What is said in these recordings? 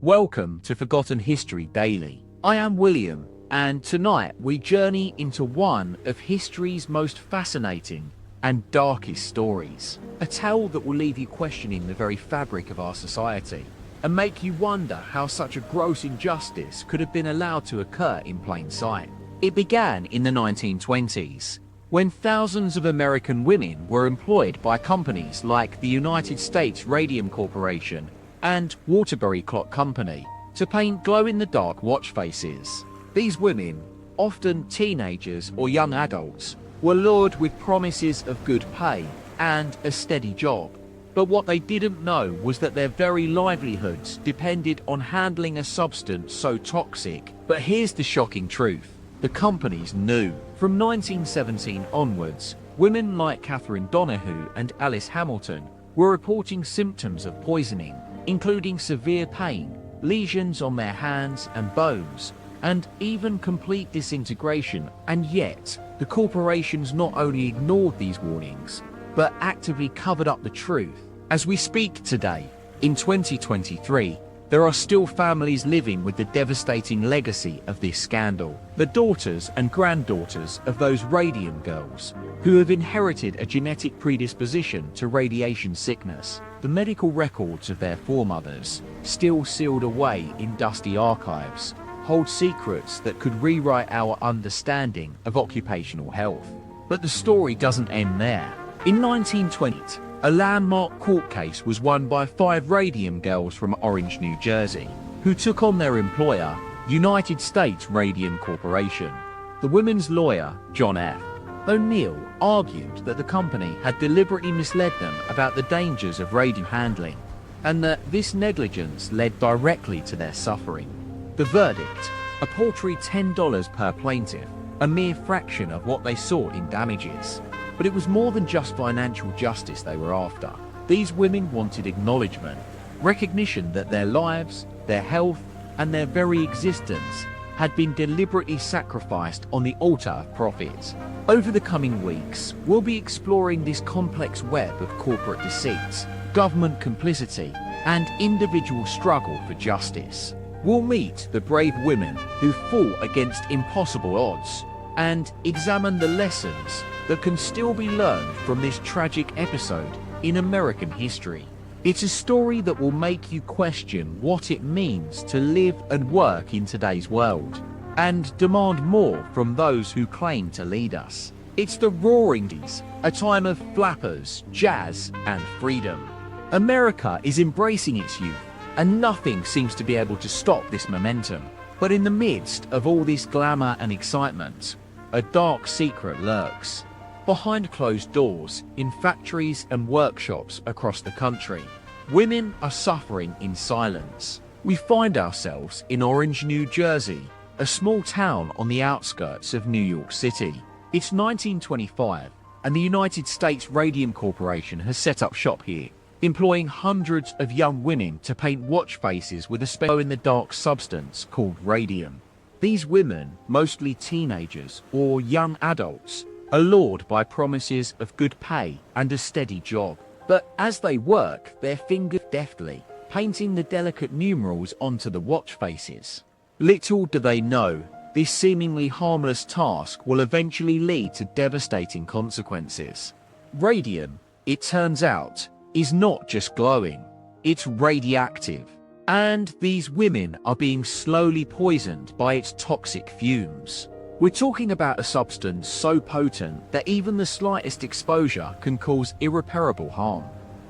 Welcome to Forgotten History Daily. I am William, and tonight we journey into one of history's most fascinating and darkest stories. A tale that will leave you questioning the very fabric of our society and make you wonder how such a gross injustice could have been allowed to occur in plain sight. It began in the 1920s, when thousands of American women were employed by companies like the United States Radium Corporation and Waterbury Clock Company to paint glow-in-the-dark watch faces. These women, often teenagers or young adults, were lured with promises of good pay and a steady job. But what they didn't know was that their very livelihoods depended on handling a substance so toxic. But here's the shocking truth. The companies knew. From 1917 onwards, women like Catherine Donahue and Alice Hamilton were reporting symptoms of poisoning, including severe pain, lesions on their hands and bones, and even complete disintegration. And yet, the corporations not only ignored these warnings, but actively covered up the truth. As we speak today, in 2023, there are still families living with the devastating legacy of this scandal. The daughters and granddaughters of those Radium Girls, who have inherited a genetic predisposition to radiation sickness. The medical records of their foremothers, still sealed away in dusty archives, hold secrets that could rewrite our understanding of occupational health. But the story doesn't end there. In 1920, a landmark court case was won by 5 Radium Girls from Orange, New Jersey, who took on their employer, United States Radium Corporation. The women's lawyer, John F. O'Neill, argued that the company had deliberately misled them about the dangers of radium handling, and that this negligence led directly to their suffering. The verdict, a paltry $10 per plaintiff, a mere fraction of what they sought in damages. But it was more than just financial justice they were after. These women wanted acknowledgement, recognition that their lives, their health, and their very existence had been deliberately sacrificed on the altar of profit. Over the coming weeks, we'll be exploring this complex web of corporate deceit, government complicity, and individual struggle for justice. We'll meet the brave women who fought against impossible odds and examine the lessons that can still be learned from this tragic episode in American history. It's a story that will make you question what it means to live and work in today's world, and demand more from those who claim to lead us. It's the Roaring Days, a time of flappers, jazz, and freedom. America is embracing its youth, and nothing seems to be able to stop this momentum. But in the midst of all this glamour and excitement, a dark secret lurks. Behind closed doors, in factories and workshops across the country, women are suffering in silence. We find ourselves in Orange, New Jersey, a small town on the outskirts of New York City. It's 1925, and the United States Radium Corporation has set up shop here, employing hundreds of young women to paint watch faces with a glow-in-the-dark substance called radium. These women, mostly teenagers or young adults, are lured by promises of good pay and a steady job. But as they work, their fingers deftly, painting the delicate numerals onto the watch faces. Little do they know, this seemingly harmless task will eventually lead to devastating consequences. Radium, it turns out, is not just glowing, it's radioactive. And these women are being slowly poisoned by its toxic fumes. We're talking about a substance so potent that even the slightest exposure can cause irreparable harm.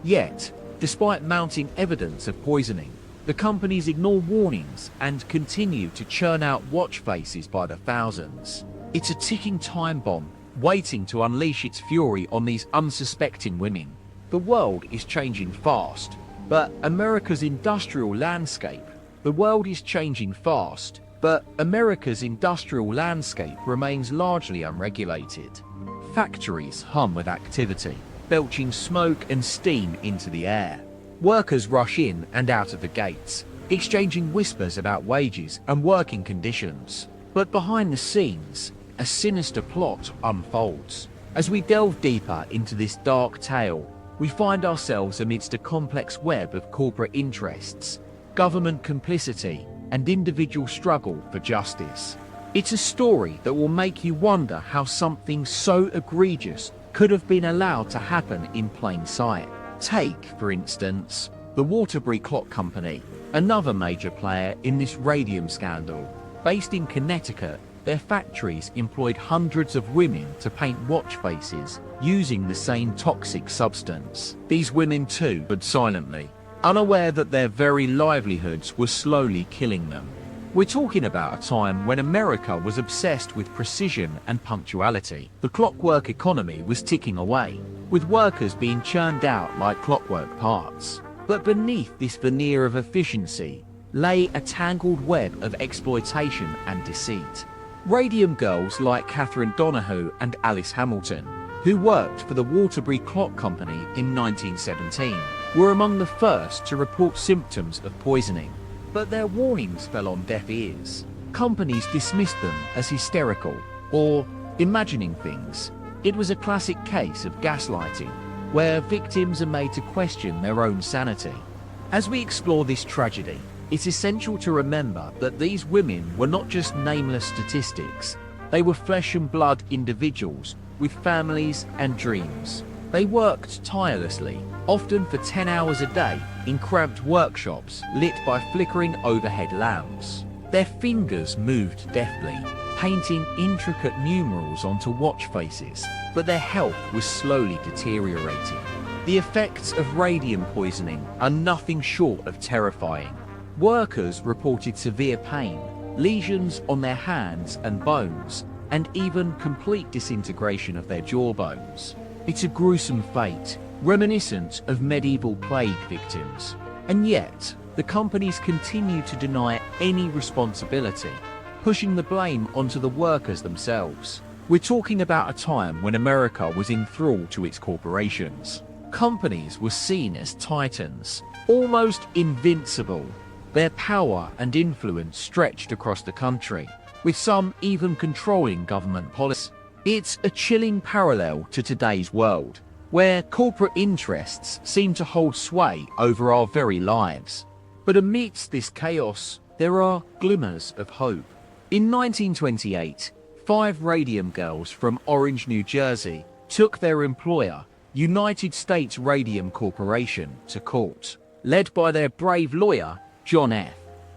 Yet, despite mounting evidence of poisoning, the companies ignore warnings and continue to churn out watch faces by the thousands. It's a ticking time bomb, waiting to unleash its fury on these unsuspecting women. The world is changing fast, but America's industrial landscape remains largely unregulated. Factories hum with activity, belching smoke and steam into the air. Workers rush in and out of the gates, exchanging whispers about wages and working conditions. But behind the scenes, a sinister plot unfolds. As we delve deeper into this dark tale, we find ourselves amidst a complex web of corporate interests, government complicity, and individual struggle for justice. It's a story that will make you wonder how something so egregious could have been allowed to happen in plain sight. Take, for instance, the Waterbury Clock Company, another major player in this radium scandal. Based in Connecticut, their factories employed hundreds of women to paint watch faces using the same toxic substance. These women too died silently, unaware that their very livelihoods were slowly killing them. We're talking about a time when America was obsessed with precision and punctuality. The clockwork economy was ticking away, with workers being churned out like clockwork parts. But beneath this veneer of efficiency lay a tangled web of exploitation and deceit. Radium girls like Catherine Donahue and Alice Hamilton, who worked for the Waterbury Clock Company in 1917, were among the first to report symptoms of poisoning. But their warnings fell on deaf ears. Companies dismissed them as hysterical or imagining things. It was a classic case of gaslighting, where victims are made to question their own sanity. As we explore this tragedy, it's essential to remember that these women were not just nameless statistics. They were flesh and blood individuals with families and dreams. They worked tirelessly, often for 10 hours a day, in cramped workshops lit by flickering overhead lamps. Their fingers moved deftly, painting intricate numerals onto watch faces, but their health was slowly deteriorating. The effects of radium poisoning are nothing short of terrifying. Workers reported severe pain, lesions on their hands and bones, and even complete disintegration of their jawbones. It's a gruesome fate, reminiscent of medieval plague victims. And yet, the companies continue to deny any responsibility, pushing the blame onto the workers themselves. We're talking about a time when America was in thrall to its corporations. Companies were seen as titans, almost invincible. Their power and influence stretched across the country, with some even controlling government policy. It's a chilling parallel to today's world, where corporate interests seem to hold sway over our very lives. But amidst this chaos, there are glimmers of hope. In 1928, 5 radium girls from Orange, New Jersey, took their employer, United States Radium Corporation, to court. Led by their brave lawyer, John F.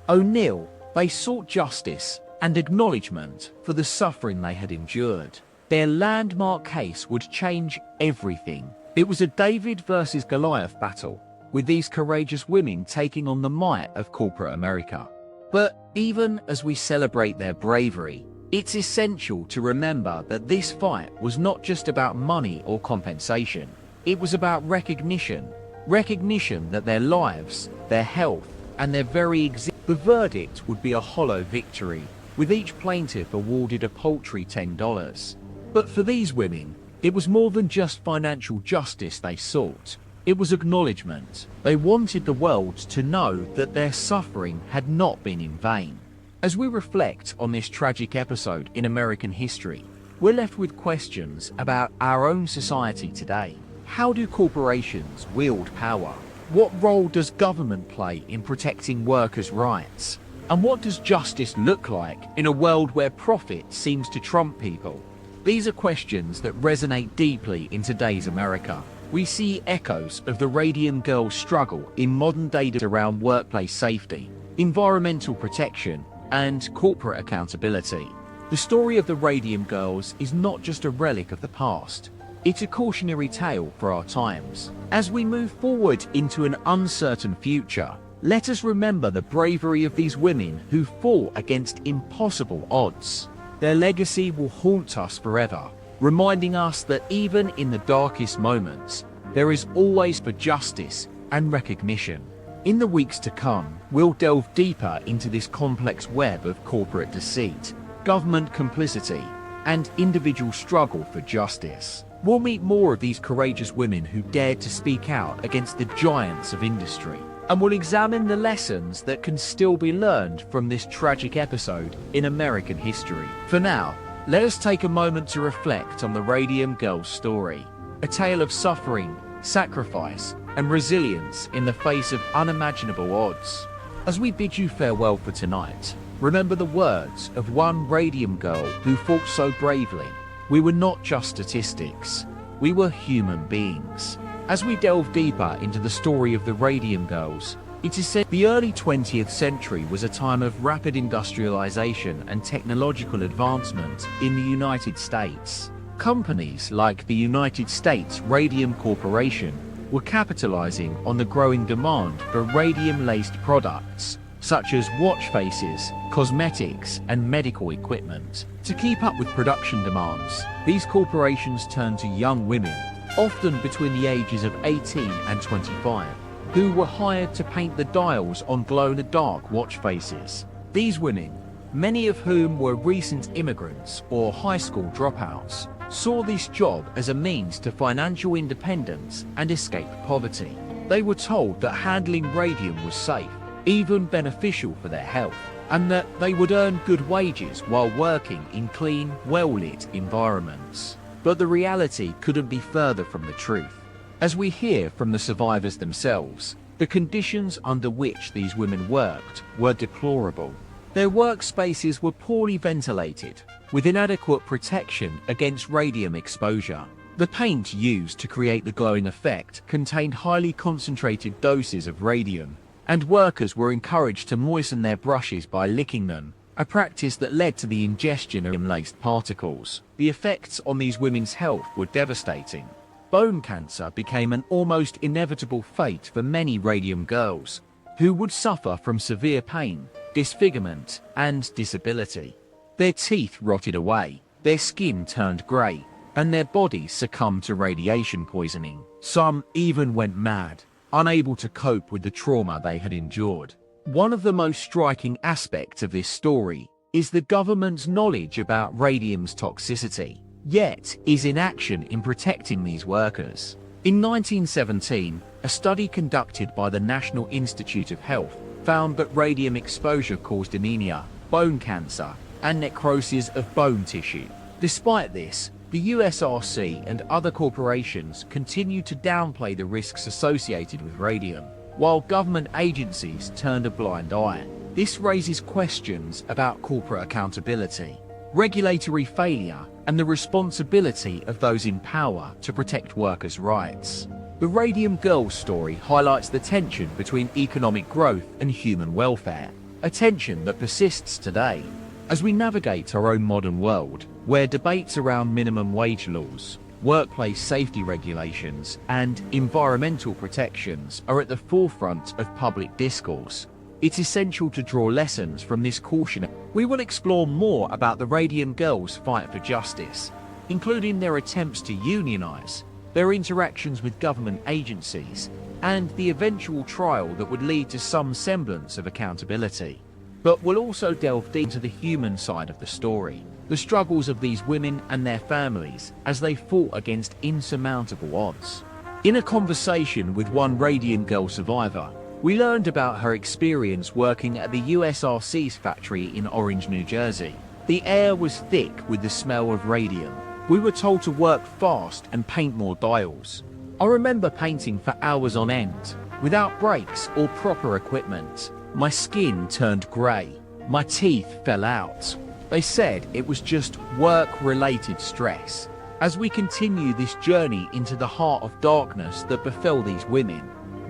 O'Neill, they sought justice and acknowledgement for the suffering they had endured. Their landmark case would change everything. It was a David versus Goliath battle, with these courageous women taking on the might of corporate America. But even as we celebrate their bravery, it's essential to remember that this fight was not just about money or compensation. It was about recognition. Recognition that their lives, their health, and their very existence. The verdict would be a hollow victory, with each plaintiff awarded a paltry $10. But for these women, it was more than just financial justice they sought. It was acknowledgement. They wanted the world to know that their suffering had not been in vain. As we reflect on this tragic episode in American history, we're left with questions about our own society today. How do corporations wield power? What role does government play in protecting workers' rights? And what does justice look like in a world where profit seems to trump people? These are questions that resonate deeply in today's America. We see echoes of the Radium Girls' struggle in modern day around workplace safety, environmental protection, and corporate accountability. The story of the Radium Girls is not just a relic of the past. It's a cautionary tale for our times. As we move forward into an uncertain future, let us remember the bravery of these women who fought against impossible odds. Their legacy will haunt us forever, reminding us that even in the darkest moments, there is always for justice and recognition. In the weeks to come, we'll delve deeper into this complex web of corporate deceit, government complicity, and individual struggle for justice. We'll meet more of these courageous women who dared to speak out against the giants of industry, and we'll examine the lessons that can still be learned from this tragic episode in American history. For now, let us take a moment to reflect on the Radium Girls story, a tale of suffering, sacrifice, and resilience in the face of unimaginable odds. As we bid you farewell for tonight, remember the words of one Radium Girl who fought so bravely. We were not just statistics, we were human beings. As we delve deeper into the story of the Radium Girls, it is said the early 20th century was a time of rapid industrialization and technological advancement in the United States. Companies like the United States Radium Corporation were capitalizing on the growing demand for radium-laced products, such as watch faces, cosmetics, and medical equipment. To keep up with production demands, these corporations turned to young women, often between the ages of 18 and 25, who were hired to paint the dials on glow-in-the-dark watch faces. These women, many of whom were recent immigrants or high school dropouts, saw this job as a means to financial independence and escape poverty. They were told that handling radium was safe, even beneficial for their health, and that they would earn good wages while working in clean, well-lit environments. But the reality couldn't be further from the truth. As we hear from the survivors themselves, the conditions under which these women worked were deplorable. Their workspaces were poorly ventilated, with inadequate protection against radium exposure. The paint used to create the glowing effect contained highly concentrated doses of radium, and workers were encouraged to moisten their brushes by licking them, a practice that led to the ingestion of radium-laced particles. The effects on these women's health were devastating. Bone cancer became an almost inevitable fate for many Radium Girls, who would suffer from severe pain, disfigurement, and disability. Their teeth rotted away, their skin turned grey, and their bodies succumbed to radiation poisoning. Some even went mad, unable to cope with the trauma they had endured. One of the most striking aspects of this story is the government's knowledge about radium's toxicity, yet is inaction in protecting these workers. In 1917, a study conducted by the National Institute of Health found that radium exposure caused anemia, bone cancer, and necrosis of bone tissue. Despite this, the USRC and other corporations continue to downplay the risks associated with radium, while government agencies turned a blind eye. This raises questions about corporate accountability, regulatory failure, and the responsibility of those in power to protect workers' rights. The Radium Girls story highlights the tension between economic growth and human welfare, a tension that persists today. As we navigate our own modern world, where debates around minimum wage laws, workplace safety regulations, and environmental protections are at the forefront of public discourse, it's essential to draw lessons from this caution. We will explore more about the Radium Girls' fight for justice, including their attempts to unionize, their interactions with government agencies, and the eventual trial that would lead to some semblance of accountability. But we'll also delve deep into the human side of the story, the struggles of these women and their families as they fought against insurmountable odds. In a conversation with one Radium Girl survivor, we learned about her experience working at the USRC's factory in Orange, New Jersey. The air was thick with the smell of radium. We were told to work fast and paint more dials. I remember painting for hours on end, without breaks or proper equipment. My skin turned grey. My teeth fell out. They said it was just work-related stress. As we continue this journey into the heart of darkness that befell these women,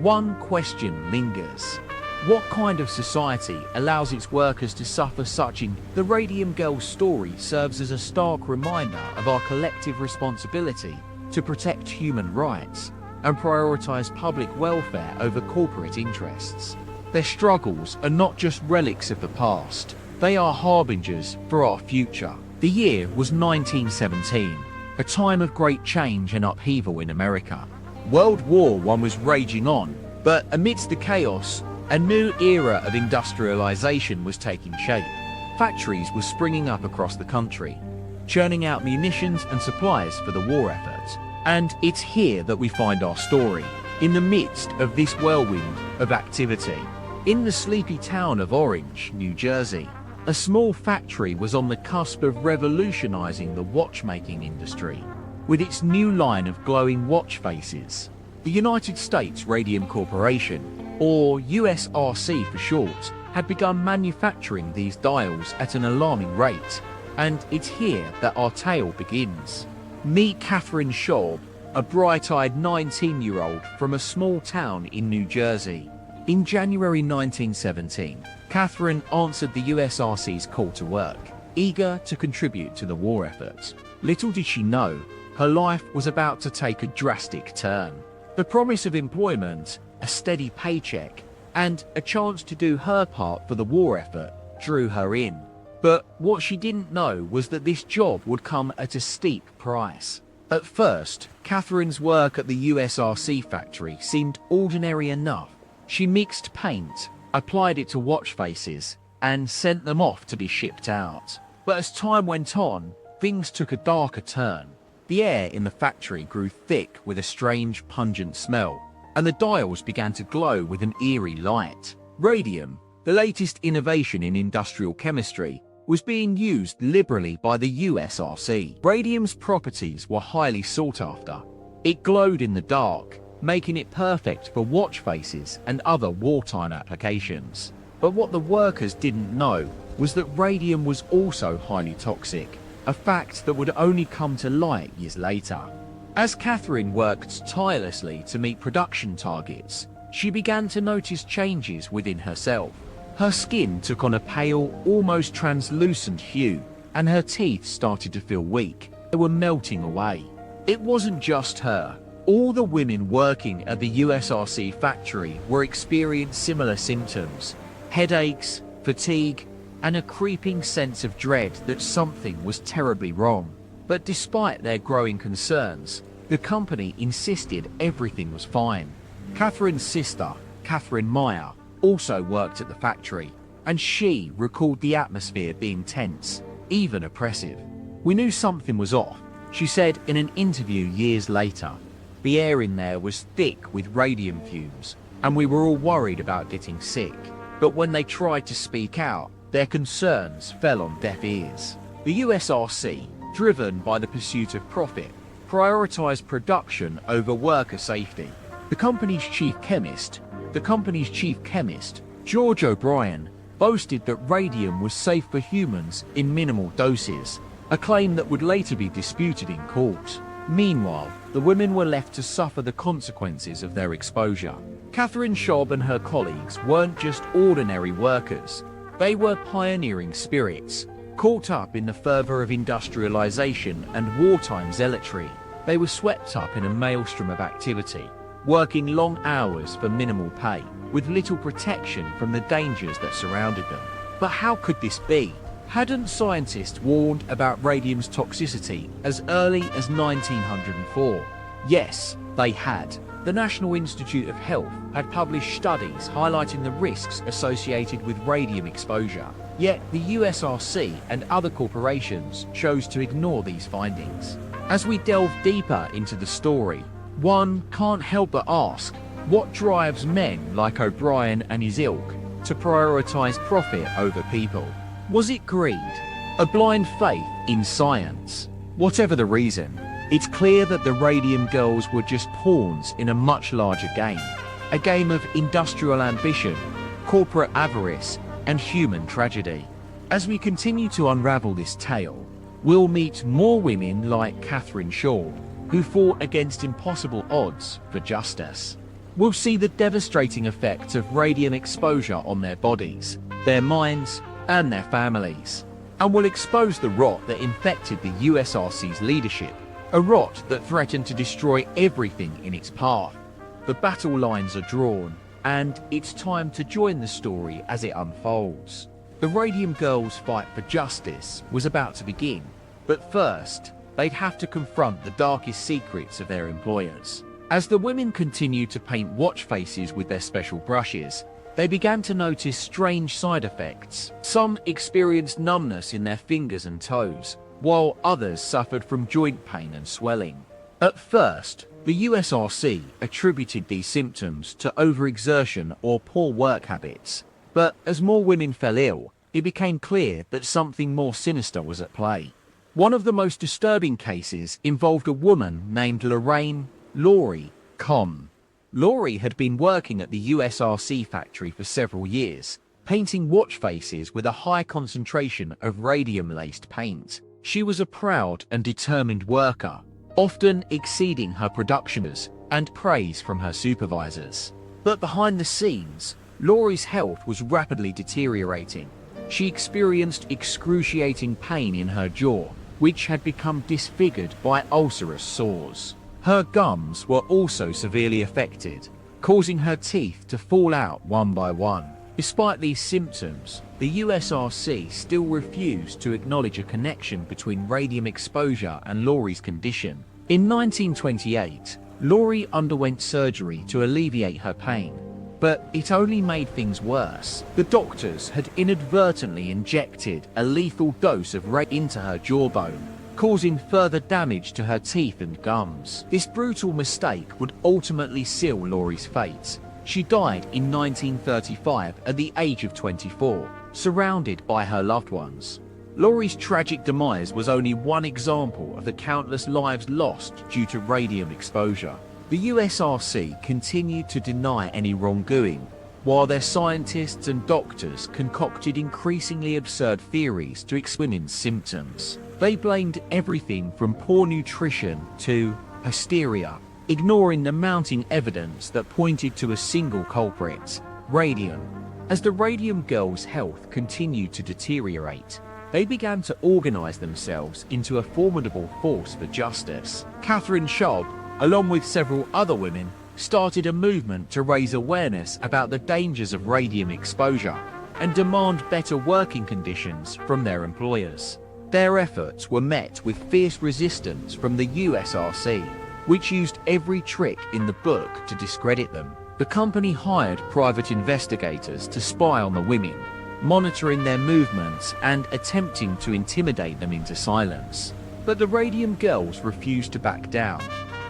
one question lingers. What kind of society allows its workers to suffer such in? The Radium Girls story serves as a stark reminder of our collective responsibility to protect human rights and prioritize public welfare over corporate interests. Their struggles are not just relics of the past, they are harbingers for our future. The year was 1917, a time of great change and upheaval in America. World War I was raging on, but amidst the chaos, a new era of industrialization was taking shape. Factories were springing up across the country, churning out munitions and supplies for the war effort. And it's here that we find our story, in the midst of this whirlwind of activity. In the sleepy town of Orange, New Jersey, a small factory was on the cusp of revolutionizing the watchmaking industry with its new line of glowing watch faces. The United States Radium Corporation, or USRC for short, had begun manufacturing these dials at an alarming rate, and it's here that our tale begins. Meet Catherine Schaub, a bright-eyed 19-year-old from a small town in New Jersey. In January 1917, Catherine answered the USRC's call to work, eager to contribute to the war effort. Little did she know, her life was about to take a drastic turn. The promise of employment, a steady paycheck, and a chance to do her part for the war effort drew her in. But what she didn't know was that this job would come at a steep price. At first, Catherine's work at the USRC factory seemed ordinary enough. She mixed paint, applied it to watch faces, and sent them off to be shipped out. But as time went on, things took a darker turn. The air in the factory grew thick with a strange, pungent smell, and the dials began to glow with an eerie light. Radium, the latest innovation in industrial chemistry, was being used liberally by the USRC. Radium's properties were highly sought after. It glowed in the dark, making it perfect for watch faces and other wartime applications. But what the workers didn't know was that radium was also highly toxic, a fact that would only come to light years later. As Catherine worked tirelessly to meet production targets, she began to notice changes within herself. Her skin took on a pale, almost translucent hue, and her teeth started to feel weak. They were melting away. It wasn't just her. All the women working at the USRC factory were experiencing similar symptoms: headaches, fatigue, and a creeping sense of dread that something was terribly wrong. But despite their growing concerns, the company insisted everything was fine. Catherine's sister, Catherine Meyer, also worked at the factory, and she recalled the atmosphere being tense, even oppressive. "We knew something was off," she said in an interview years later. "The air in there was thick with radium fumes, and we were all worried about getting sick. But when they tried to speak out, their concerns fell on deaf ears." The USRC, driven by the pursuit of profit, prioritized production over worker safety. The company's chief chemist, George O'Brien, boasted that radium was safe for humans in minimal doses, a claim that would later be disputed in court. Meanwhile, the women were left to suffer the consequences of their exposure. Catherine Schaub and her colleagues weren't just ordinary workers. They were pioneering spirits, caught up in the fervor of industrialization and wartime zealotry. They were swept up in a maelstrom of activity, working long hours for minimal pay, with little protection from the dangers that surrounded them. But how could this be? Hadn't scientists warned about radium's toxicity as early as 1904? Yes, they had. The National Institute of Health had published studies highlighting the risks associated with radium exposure. Yet the USRC and other corporations chose to ignore these findings. As we delve deeper into the story, one can't help but ask, what drives men like O'Brien and his ilk to prioritize profit over people? Was it greed? A blind faith in science? Whatever the reason, it's clear that the Radium Girls were just pawns in a much larger game. A game of industrial ambition, corporate avarice, and human tragedy. As we continue to unravel this tale, we'll meet more women like Catherine Schaub, who fought against impossible odds for justice. We'll see the devastating effects of radium exposure on their bodies, their minds, and their families. And we'll expose the rot that infected the USRC's leadership, a rot that threatened to destroy everything in its path. The battle lines are drawn, and it's time to join the story as it unfolds. The Radium Girls' fight for justice was about to begin, but first, they'd have to confront the darkest secrets of their employers. As the women continued to paint watch faces with their special brushes, they began to notice strange side effects. Some experienced numbness in their fingers and toes, while others suffered from joint pain and swelling. At first, the USRC attributed these symptoms to overexertion or poor work habits, but as more women fell ill, it became clear that something more sinister was at play. One of the most disturbing cases involved a woman named Laurie Cohn. Laurie had been working at the USRC factory for several years, painting watch faces with a high concentration of radium-laced paint. She was a proud and determined worker, often exceeding her productions and praise from her supervisors. But behind the scenes, Laurie's health was rapidly deteriorating. She experienced excruciating pain in her jaw, which had become disfigured by ulcerous sores. Her gums were also severely affected, causing her teeth to fall out one by one. Despite these symptoms, the USRC still refused to acknowledge a connection between radium exposure and Laurie's condition. In 1928, Laurie underwent surgery to alleviate her pain, but it only made things worse. The doctors had inadvertently injected a lethal dose of radium into her jawbone, causing further damage to her teeth and gums. This brutal mistake would ultimately seal Laurie's fate. She died in 1935 at the age of 24, surrounded by her loved ones. Laurie's tragic demise was only one example of the countless lives lost due to radium exposure. The USRC continued to deny any wrongdoing, while their scientists and doctors concocted increasingly absurd theories to explain women's symptoms. They blamed everything from poor nutrition to hysteria, ignoring the mounting evidence that pointed to a single culprit: radium. As the Radium Girls' health continued to deteriorate, they began to organize themselves into a formidable force for justice. Catherine Schaub, along with several other women, started a movement to raise awareness about the dangers of radium exposure and demand better working conditions from their employers. Their efforts were met with fierce resistance from the USRC, which used every trick in the book to discredit them. The company hired private investigators to spy on the women, monitoring their movements and attempting to intimidate them into silence. But the Radium Girls refused to back down,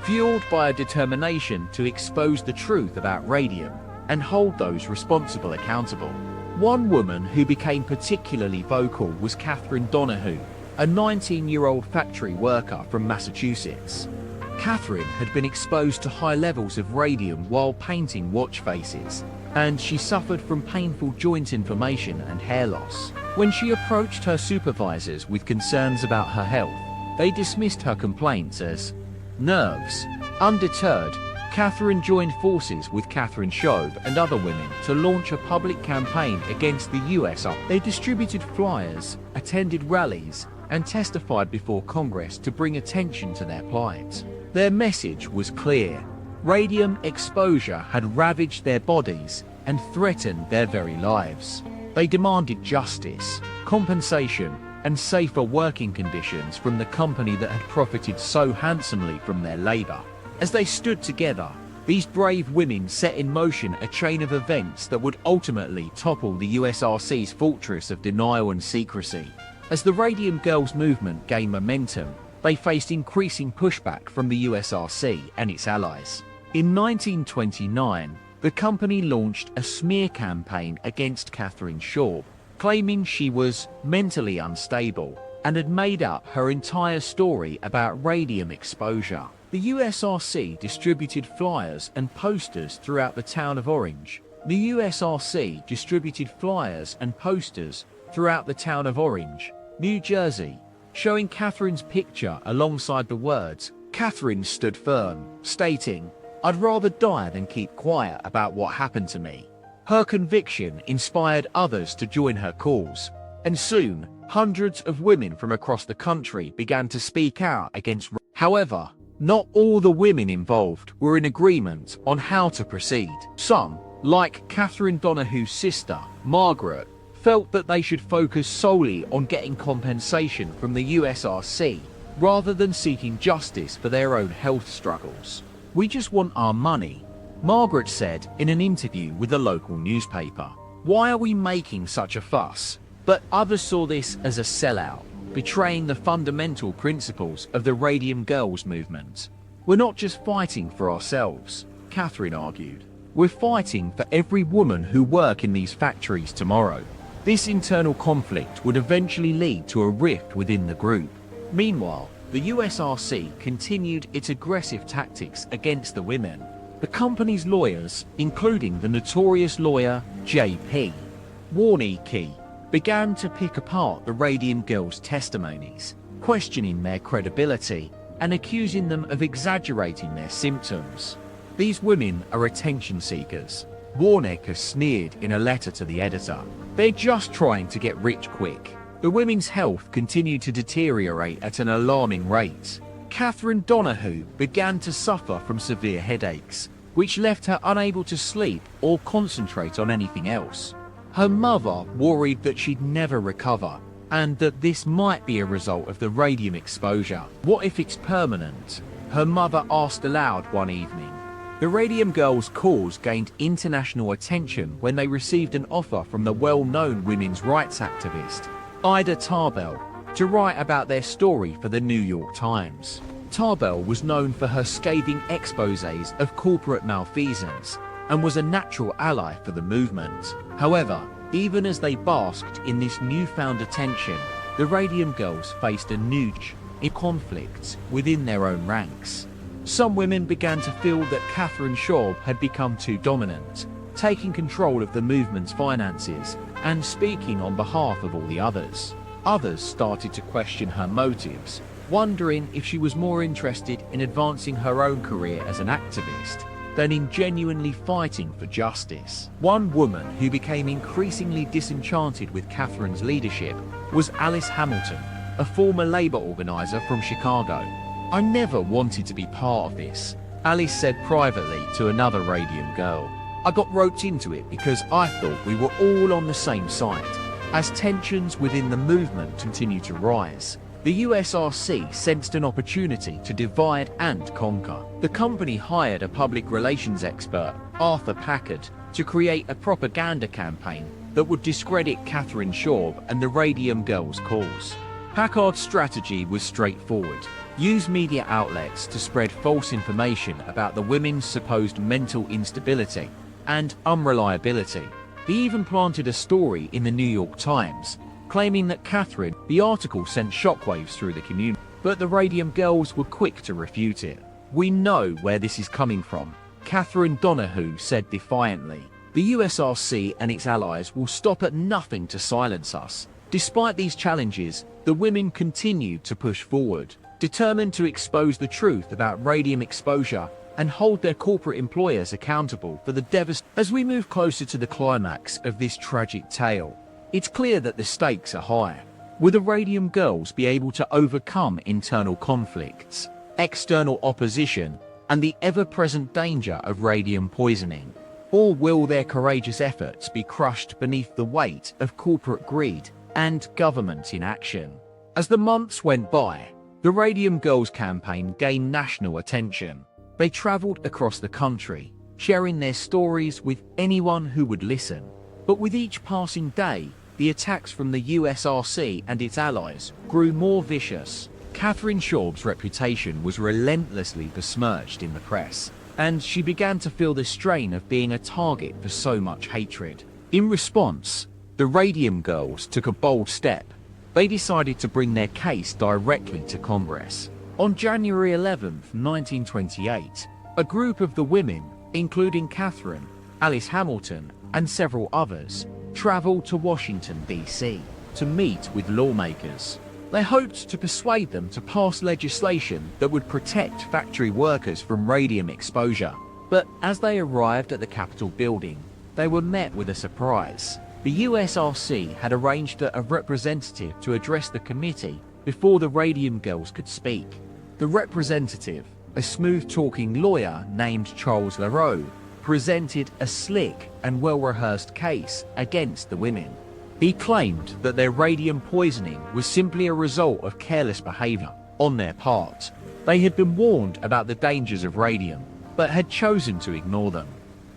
fueled by a determination to expose the truth about radium and hold those responsible accountable. One woman who became particularly vocal was Catherine Donahue, a 19-year-old factory worker from Massachusetts. Catherine had been exposed to high levels of radium while painting watch faces, and she suffered from painful joint inflammation and hair loss. When she approached her supervisors with concerns about her health, they dismissed her complaints as nerves. Undeterred, Catherine joined forces with Catherine Schaub and other women to launch a public campaign against the USR. They distributed flyers, attended rallies, and testified before Congress to bring attention to their plight. Their message was clear: radium exposure had ravaged their bodies and threatened their very lives. They demanded justice, compensation, and safer working conditions from the company that had profited so handsomely from their labor. As they stood together, these brave women set in motion a chain of events that would ultimately topple the USRC's fortress of denial and secrecy. As the Radium Girls movement gained momentum, they faced increasing pushback from the USRC and its allies. In 1929, the company launched a smear campaign against Catherine Schaub, claiming she was mentally unstable and had made up her entire story about radium exposure. The USRC distributed flyers and posters throughout the town of Orange. The USRC distributed flyers and posters throughout the town of Orange, New Jersey, showing Catherine's picture alongside the words, "Catherine stood firm," stating, "I'd rather die than keep quiet about what happened to me." Her conviction inspired others to join her cause, and soon, hundreds of women from across the country began to speak out against. However, not all the women involved were in agreement on how to proceed. Some, like Catherine Donahue's sister, Margaret, felt that they should focus solely on getting compensation from the USRC rather than seeking justice for their own health struggles. "We just want our money," Margaret said in an interview with a local newspaper. "Why are we making such a fuss?" But others saw this as a sellout, betraying the fundamental principles of the Radium Girls movement. "We're not just fighting for ourselves," Catherine argued. "We're fighting for every woman who works in these factories tomorrow." This internal conflict would eventually lead to a rift within the group. Meanwhile, the USRC continued its aggressive tactics against the women. The company's lawyers, including the notorious lawyer J.P. Warnicki, began to pick apart the Radium Girls' testimonies, questioning their credibility and accusing them of exaggerating their symptoms. These women are attention seekers, Warnicki sneered in a letter to the editor. They're just trying to get rich quick. The women's health continued to deteriorate at an alarming rate. Catherine Donahue began to suffer from severe headaches, which left her unable to sleep or concentrate on anything else. Her mother worried that she'd never recover, and that this might be a result of the radium exposure. What if it's permanent? Her mother asked aloud one evening. The Radium Girls' cause gained international attention when they received an offer from the well-known women's rights activist, Ida Tarbell, to write about their story for the New York Times. Tarbell was known for her scathing exposés of corporate malfeasance and was a natural ally for the movement. However, even as they basked in this newfound attention, the Radium Girls faced a new conflict within their own ranks. Some women began to feel that Catherine Schaub had become too dominant, taking control of the movement's finances and speaking on behalf of all the others. Others started to question her motives, wondering if she was more interested in advancing her own career as an activist than in genuinely fighting for justice. One woman who became increasingly disenchanted with Catherine's leadership was Alice Hamilton, a former labor organizer from Chicago. "I never wanted to be part of this," Alice said privately to another Radium Girl. "I got roped into it because I thought we were all on the same side." As tensions within the movement continued to rise, the USRC sensed an opportunity to divide and conquer. The company hired a public relations expert, Arthur Packard, to create a propaganda campaign that would discredit Catherine Schaub and the Radium Girls' cause. Packard's strategy was straightforward. Use media outlets to spread false information about the women's supposed mental instability and unreliability. He even planted a story in the New York Times, claiming that Catherine, the article sent shockwaves through the community. But the Radium Girls were quick to refute it. "We know where this is coming from," Catherine Donahue said defiantly. "The USRC and its allies will stop at nothing to silence us." Despite these challenges, the women continued to push forward, determined to expose the truth about radium exposure and hold their corporate employers accountable for the devastation. As we move closer to the climax of this tragic tale, it's clear that the stakes are high. Will the Radium Girls be able to overcome internal conflicts, external opposition, and the ever-present danger of radium poisoning? Or will their courageous efforts be crushed beneath the weight of corporate greed and government inaction? As the months went by, the Radium Girls campaign gained national attention. They traveled across the country, sharing their stories with anyone who would listen. But with each passing day, the attacks from the USRC and its allies grew more vicious. Catherine Schaub's reputation was relentlessly besmirched in the press, and she began to feel the strain of being a target for so much hatred. In response, the Radium Girls took a bold step. They decided to bring their case directly to Congress. On January 11, 1928, a group of the women, including Catherine, Alice Hamilton, and several others, traveled to Washington, D.C. to meet with lawmakers. They hoped to persuade them to pass legislation that would protect factory workers from radium exposure. But as they arrived at the Capitol building, they were met with a surprise. The USRC had arranged for a representative to address the committee before the Radium Girls could speak. The representative, a smooth-talking lawyer named Charles LaRoe, presented a slick and well-rehearsed case against the women. He claimed that their radium poisoning was simply a result of careless behavior on their part. They had been warned about the dangers of radium, but had chosen to ignore them.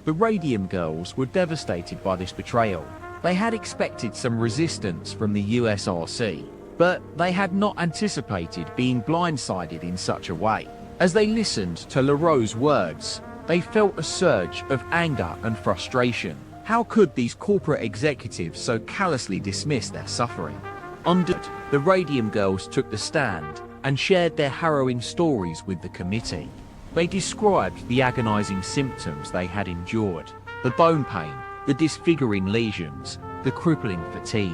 The Radium Girls were devastated by this betrayal. They had expected some resistance from the USRC, but they had not anticipated being blindsided in such a way. As they listened to LaRoe's words, they felt a surge of anger and frustration. How could these corporate executives so callously dismiss their suffering? Undeterred, the Radium Girls took the stand and shared their harrowing stories with the committee. They described the agonizing symptoms they had endured, the bone pain, the disfiguring lesions, the crippling fatigue.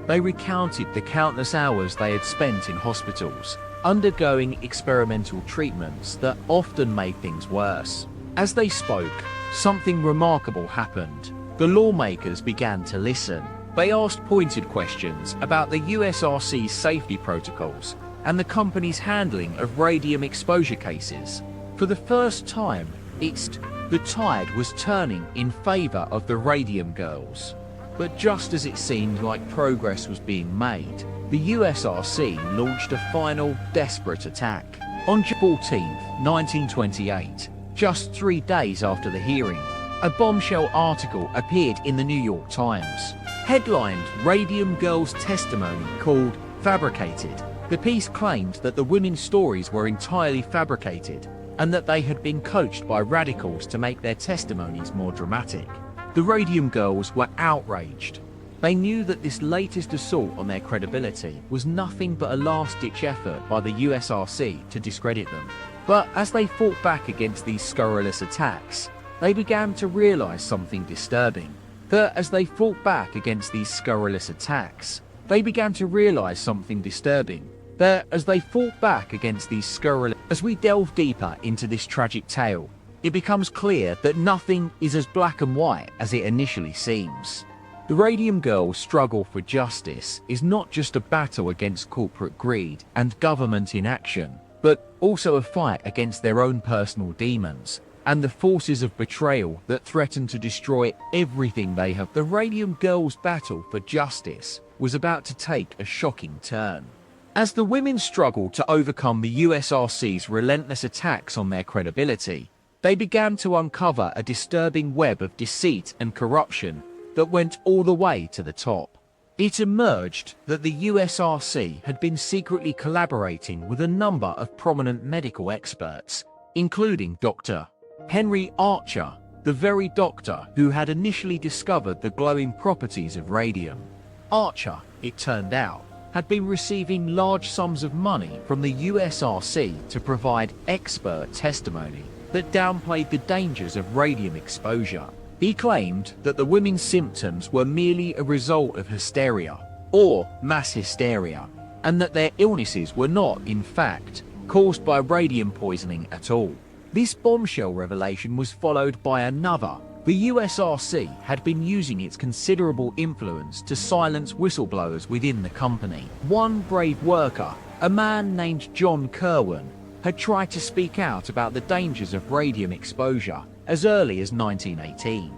They recounted the countless hours they had spent in hospitals, undergoing experimental treatments that often made things worse. As they spoke, something remarkable happened. The lawmakers began to listen. They asked pointed questions about the USRC's safety protocols and the company's handling of radium exposure cases. For the first time, the tide was turning in favor of the Radium Girls. But just as it seemed like progress was being made, the USRC launched a final, desperate attack. On June 14, 1928, just 3 days after the hearing, a bombshell article appeared in the New York Times. Headlined Radium Girls' testimony called Fabricated. The piece claimed that the women's stories were entirely fabricated and that they had been coached by radicals to make their testimonies more dramatic. The Radium Girls were outraged. They knew that this latest assault on their credibility was nothing but a last-ditch effort by the USRC to discredit them. But as they fought back against these scurrilous attacks, they began to realize something disturbing. As we delve deeper into this tragic tale, it becomes clear that nothing is as black and white as it initially seems. The Radium Girls' struggle for justice is not just a battle against corporate greed and government inaction, but also a fight against their own personal demons and the forces of betrayal that threaten to destroy everything they have. The Radium Girls' battle for justice was about to take a shocking turn. As the women struggled to overcome the USRC's relentless attacks on their credibility, they began to uncover a disturbing web of deceit and corruption that went all the way to the top. It emerged that the USRC had been secretly collaborating with a number of prominent medical experts, including Dr. Henry Archer, the very doctor who had initially discovered the glowing properties of radium. Archer, it turned out, had been receiving large sums of money from the USRC to provide expert testimony that downplayed the dangers of radium exposure. He claimed that the women's symptoms were merely a result of hysteria, or mass hysteria, and that their illnesses were not, in fact, caused by radium poisoning at all. This bombshell revelation was followed by another. The USRC had been using its considerable influence to silence whistleblowers within the company. One brave worker, a man named John Kerwin, had tried to speak out about the dangers of radium exposure as early as 1918.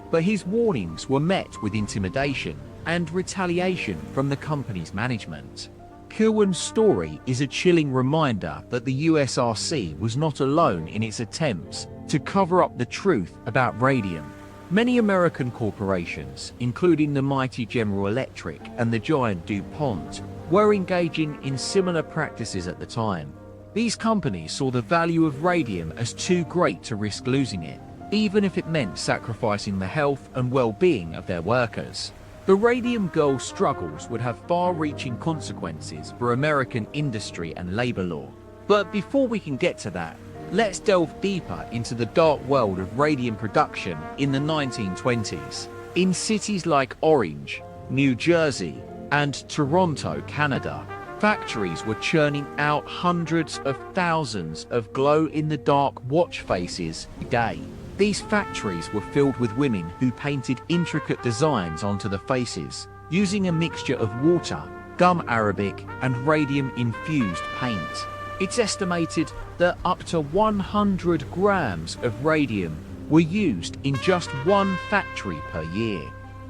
But his warnings were met with intimidation and retaliation from the company's management. Kerwin's story is a chilling reminder that the USRC was not alone in its attempts to cover up the truth about radium. Many American corporations, including the mighty General Electric and the giant DuPont, were engaging in similar practices at the time. These companies saw the value of radium as too great to risk losing it, even if it meant sacrificing the health and well-being of their workers. The Radium Girls' struggles would have far-reaching consequences for American industry and labor law. But before we can get to that, let's delve deeper into the dark world of radium production in the 1920s. In cities like Orange, New Jersey, and Toronto, Canada, factories were churning out hundreds of thousands of glow-in-the-dark watch faces a day. These factories were filled with women who painted intricate designs onto the faces, using a mixture of water, gum arabic, and radium-infused paint. It's estimated that up to 100 grams of radium were used in just one factory per year.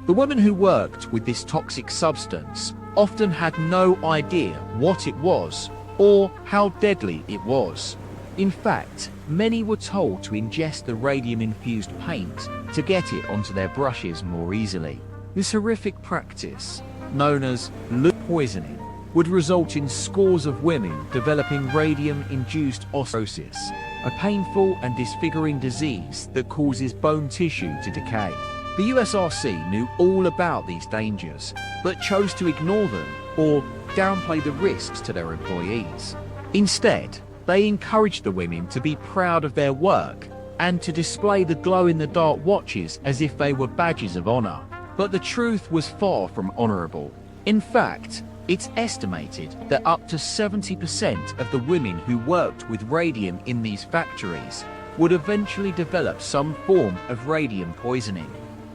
The women who worked with this toxic substance often had no idea what it was or how deadly it was. In fact, many were told to ingest the radium-infused paint to get it onto their brushes more easily. This horrific practice, known as lead poisoning, would result in scores of women developing radium-induced osteoporosis, a painful and disfiguring disease that causes bone tissue to decay. The USRC knew all about these dangers, but chose to ignore them or downplay the risks to their employees. Instead, They encouraged the women to be proud of their work and to display the glow-in-the-dark watches as if they were badges of honor. But the truth was far from honorable. In fact, it's estimated that up to 70% of the women who worked with radium in these factories would eventually develop some form of radium poisoning.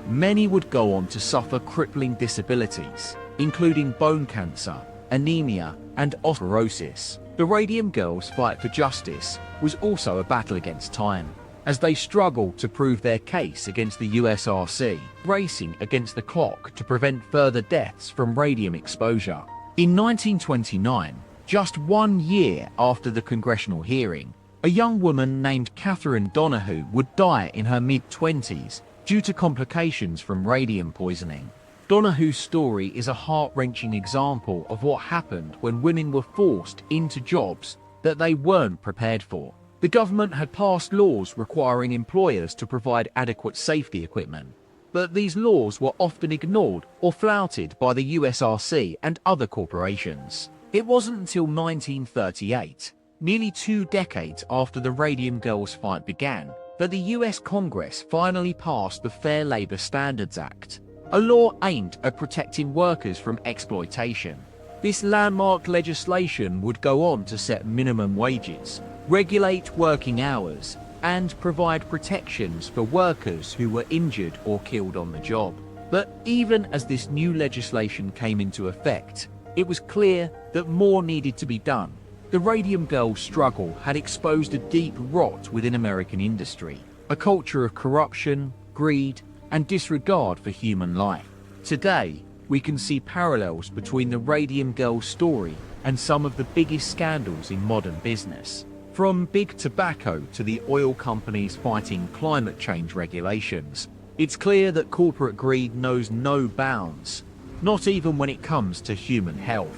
Many would go on to suffer crippling disabilities, including bone cancer, anemia, and osteoporosis. The Radium Girls' fight for justice was also a battle against time, as they struggled to prove their case against the USRC, racing against the clock to prevent further deaths from radium exposure. In 1929, just 1 year after the congressional hearing, a young woman named Catherine Donahue would die in her mid-20s due to complications from radium poisoning. Donahue's story is a heart-wrenching example of what happened when women were forced into jobs that they weren't prepared for. The government had passed laws requiring employers to provide adequate safety equipment, but these laws were often ignored or flouted by the USRC and other corporations. It wasn't until 1938, nearly 2 decades after the Radium Girls fight began, that the US Congress finally passed the Fair Labor Standards Act, a law aimed at protecting workers from exploitation. This landmark legislation would go on to set minimum wages, regulate working hours, and provide protections for workers who were injured or killed on the job. But even as this new legislation came into effect, it was clear that more needed to be done. The Radium Girls struggle had exposed a deep rot within American industry, a culture of corruption, greed, and disregard for human life. Today, we can see parallels between the Radium Girls story and some of the biggest scandals in modern business. From big tobacco to the oil companies fighting climate change regulations, it's clear that corporate greed knows no bounds, not even when it comes to human health.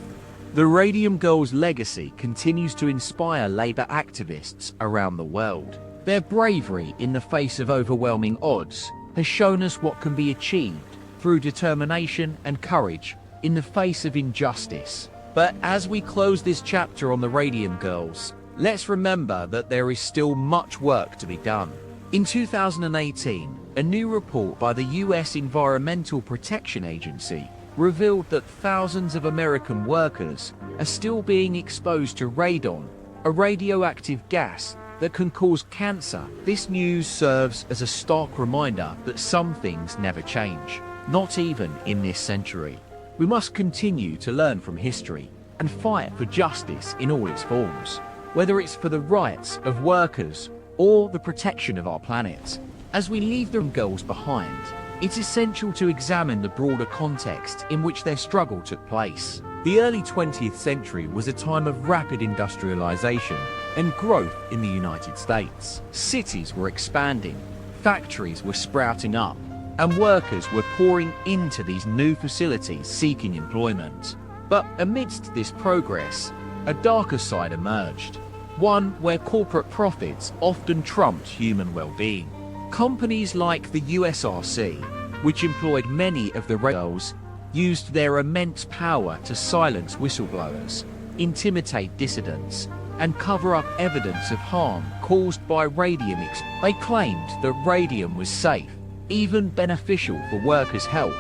The Radium Girls' legacy continues to inspire labor activists around the world. Their bravery in the face of overwhelming odds has shown us what can be achieved through determination and courage in the face of injustice. But as we close this chapter on the Radium Girls, let's remember that there is still much work to be done. In 2018, a new report by the US Environmental Protection Agency revealed that thousands of American workers are still being exposed to radon, a radioactive gas that can cause cancer. This news serves as a stark reminder that some things never change, not even in this century. We must continue to learn from history and fight for justice in all its forms, whether it's for the rights of workers or the protection of our planet. As we leave the girls behind, it's essential to examine the broader context in which their struggle took place. The early 20th century was a time of rapid industrialization and growth in the United States. Cities were expanding, factories were sprouting up, and workers were pouring into these new facilities seeking employment. But amidst this progress, a darker side emerged, one where corporate profits often trumped human well-being. Companies like the USRC, which employed many of the girls, used their immense power to silence whistleblowers, intimidate dissidents, and cover up evidence of harm caused by radium. They claimed that radium was safe, even beneficial for workers' health,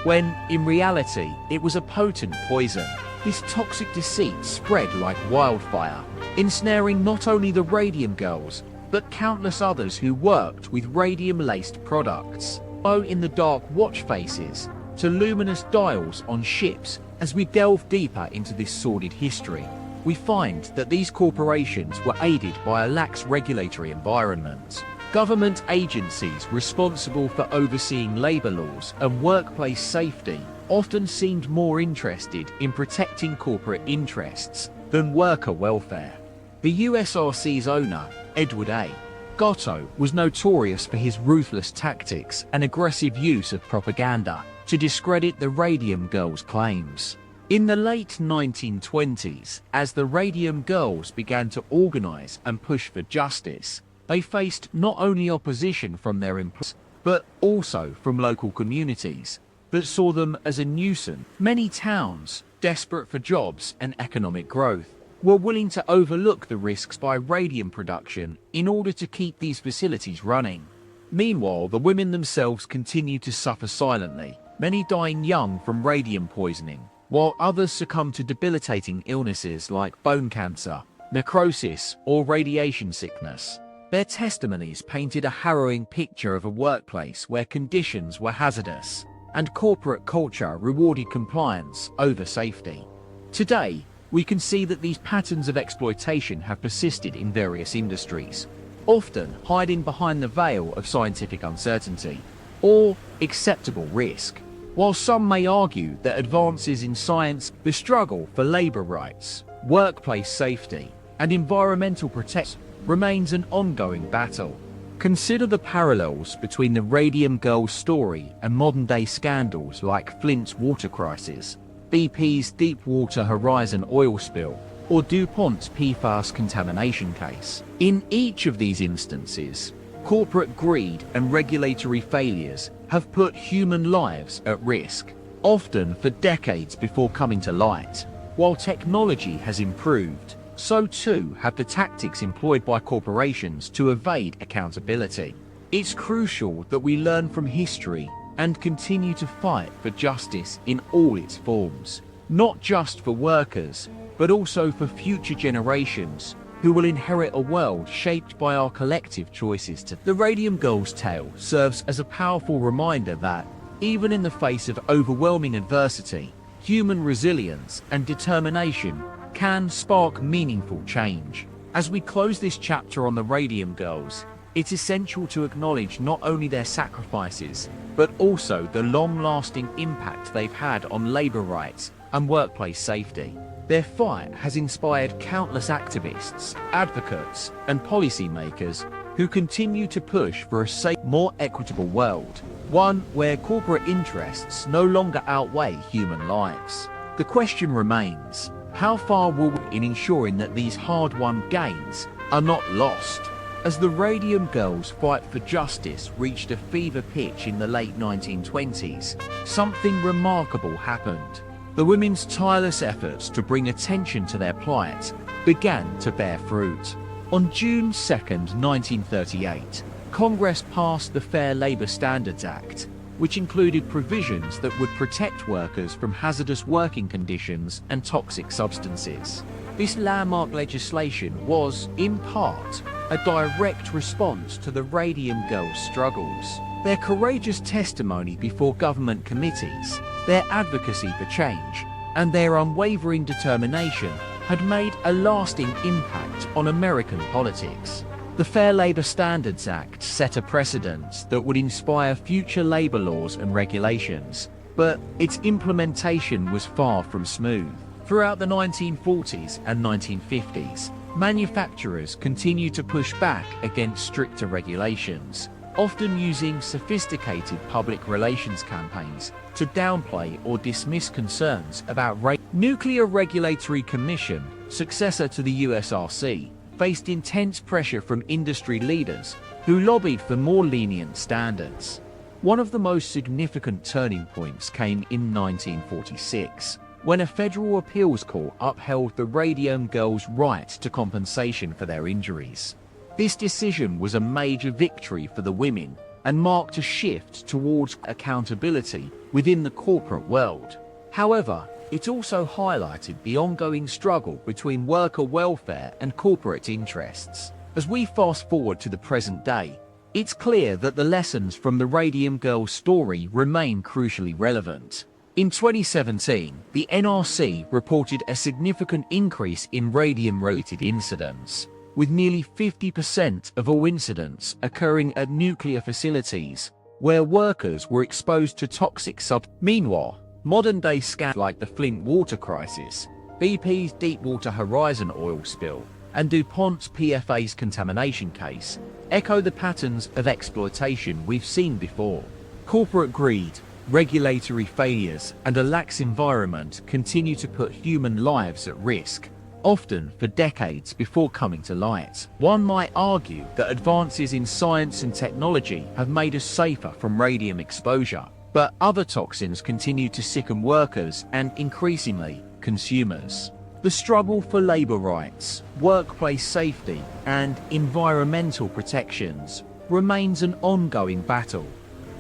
when in reality it was a potent poison. This toxic deceit spread like wildfire, ensnaring not only the Radium Girls, but countless others who worked with radium-laced products. Glow-in-the-dark watch faces to luminous dials on ships. As we delve deeper into this sordid history, we find that these corporations were aided by a lax regulatory environment. Government agencies responsible for overseeing labor laws and workplace safety often seemed more interested in protecting corporate interests than worker welfare. The USRC's owner, Edward A. Gatto, was notorious for his ruthless tactics and aggressive use of propaganda to discredit the Radium Girls' claims. In the late 1920s, as the Radium Girls began to organize and push for justice, they faced not only opposition from their employers, but also from local communities that saw them as a nuisance. Many towns, desperate for jobs and economic growth, were willing to overlook the risks by radium production in order to keep these facilities running. Meanwhile, the women themselves continued to suffer silently, many dying young from radium poisoning, while others succumbed to debilitating illnesses like bone cancer, necrosis, or radiation sickness. Their testimonies painted a harrowing picture of a workplace where conditions were hazardous, and corporate culture rewarded compliance over safety. Today, we can see that these patterns of exploitation have persisted in various industries, often hiding behind the veil of scientific uncertainty or acceptable risk. While some may argue that advances in science, the struggle for labor rights, workplace safety, and environmental protection remains an ongoing battle. Consider the parallels between the Radium Girls story and modern-day scandals like Flint's water crisis, BP's Deepwater Horizon oil spill, or DuPont's PFAS contamination case. In each of these instances, corporate greed and regulatory failures have put human lives at risk, often for decades before coming to light. While technology has improved, so too have the tactics employed by corporations to evade accountability. It's crucial that we learn from history and continue to fight for justice in all its forms, not just for workers, but also for future generations who will inherit a world shaped by our collective choices. The Radium Girls tale serves as a powerful reminder that, even in the face of overwhelming adversity, human resilience and determination can spark meaningful change. As we close this chapter on the Radium Girls, it's essential to acknowledge not only their sacrifices, but also the long-lasting impact they've had on labor rights and workplace safety. Their fight has inspired countless activists, advocates, and policymakers who continue to push for a safer, more equitable world, one where corporate interests no longer outweigh human lives. The question remains, how far will we in ensuring that these hard-won gains are not lost? As the Radium Girls' fight for justice reached a fever pitch in the late 1920s, something remarkable happened. The women's tireless efforts to bring attention to their plight began to bear fruit. On June 2, 1938, Congress passed the Fair Labor Standards Act, which included provisions that would protect workers from hazardous working conditions and toxic substances. This landmark legislation was, in part, a direct response to the Radium Girls' struggles. Their courageous testimony before government committees, their advocacy for change, and their unwavering determination had made a lasting impact on American politics. The Fair Labor Standards Act set a precedent that would inspire future labor laws and regulations, but its implementation was far from smooth. Throughout the 1940s and 1950s, manufacturers continued to push back against stricter regulations, often using sophisticated public relations campaigns to downplay or dismiss concerns about Nuclear Regulatory Commission, successor to the USRC, faced intense pressure from industry leaders who lobbied for more lenient standards. One of the most significant turning points came in 1946, when a federal appeals court upheld the Radium Girls' right to compensation for their injuries. This decision was a major victory for the women and marked a shift towards accountability within the corporate world. However, it also highlighted the ongoing struggle between worker welfare and corporate interests. As we fast forward to the present day, it's clear that the lessons from the Radium Girls story remain crucially relevant. In 2017, the NRC reported a significant increase in radium-related incidents, with nearly 50% of all incidents occurring at nuclear facilities where workers were exposed to toxic substances. Meanwhile, modern-day scandals like the Flint water crisis, BP's Deepwater Horizon oil spill, and DuPont's PFAS contamination case echo the patterns of exploitation we've seen before. Corporate greed, regulatory failures, and a lax environment continue to put human lives at risk, often for decades before coming to light. One might argue that advances in science and technology have made us safer from radium exposure, but other toxins continue to sicken workers and, increasingly, consumers. The struggle for labor rights, workplace safety, and environmental protections remains an ongoing battle.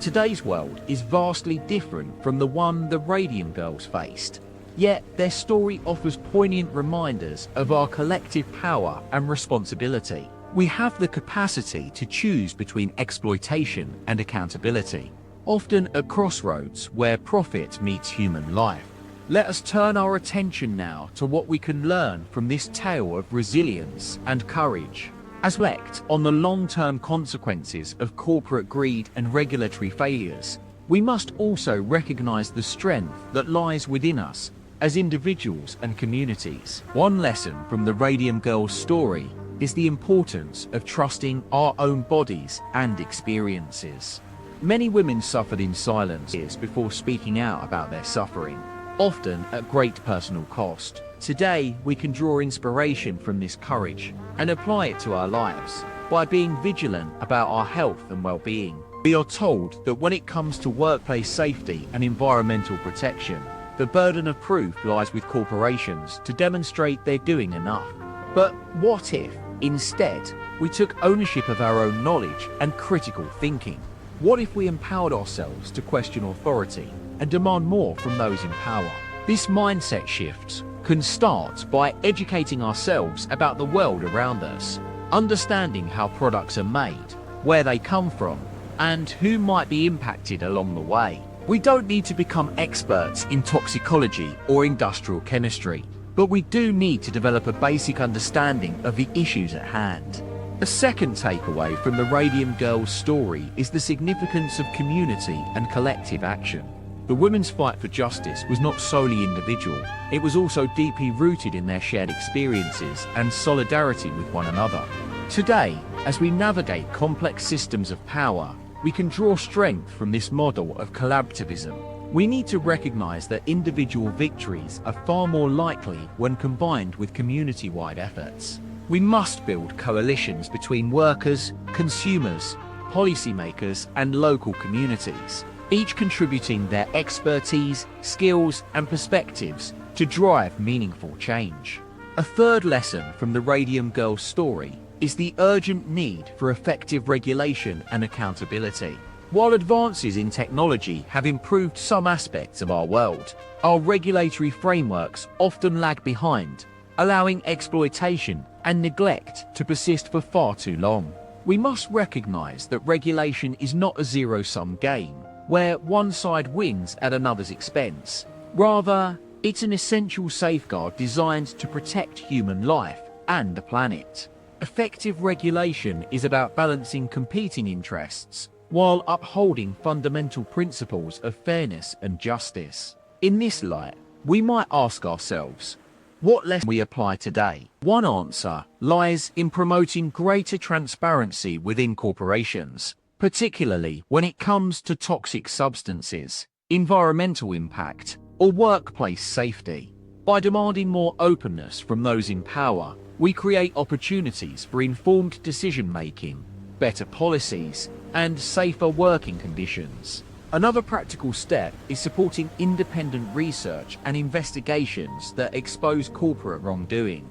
Today's world is vastly different from the one the Radium Girls faced, yet their story offers poignant reminders of our collective power and responsibility. We have the capacity to choose between exploitation and accountability, often at crossroads where profit meets human life. Let us turn our attention now to what we can learn from this tale of resilience and courage. As we reflect on the long-term consequences of corporate greed and regulatory failures, we must also recognize the strength that lies within us as individuals and communities. One lesson from the Radium Girls story is the importance of trusting our own bodies and experiences. Many women suffered in silence years before speaking out about their suffering, often at great personal cost. Today, we can draw inspiration from this courage and apply it to our lives by being vigilant about our health and well-being. We are told that when it comes to workplace safety and environmental protection, the burden of proof lies with corporations to demonstrate they're doing enough. But what if, instead, we took ownership of our own knowledge and critical thinking? What if we empowered ourselves to question authority and demand more from those in power? This mindset shift can start by educating ourselves about the world around us, understanding how products are made, where they come from, and who might be impacted along the way. We don't need to become experts in toxicology or industrial chemistry, but we do need to develop a basic understanding of the issues at hand. A second takeaway from the Radium Girls story is the significance of community and collective action. The women's fight for justice was not solely individual, it was also deeply rooted in their shared experiences and solidarity with one another. Today, as we navigate complex systems of power, we can draw strength from this model of collaborativism. We need to recognize that individual victories are far more likely when combined with community-wide efforts. We must build coalitions between workers, consumers, policymakers, and local communities, each contributing their expertise, skills, and perspectives to drive meaningful change. A third lesson from the Radium Girls story is the urgent need for effective regulation and accountability. While advances in technology have improved some aspects of our world, our regulatory frameworks often lag behind, allowing exploitation and neglect to persist for far too long. We must recognize that regulation is not a zero-sum game, where one side wins at another's expense. Rather, it's an essential safeguard designed to protect human life and the planet. Effective regulation is about balancing competing interests while upholding fundamental principles of fairness and justice. In this light, we might ask ourselves, what lesson we apply today? One answer lies in promoting greater transparency within corporations, particularly when it comes to toxic substances, environmental impact, or workplace safety. By demanding more openness from those in power, we create opportunities for informed decision-making, better policies, and safer working conditions. Another practical step is supporting independent research and investigations that expose corporate wrongdoing.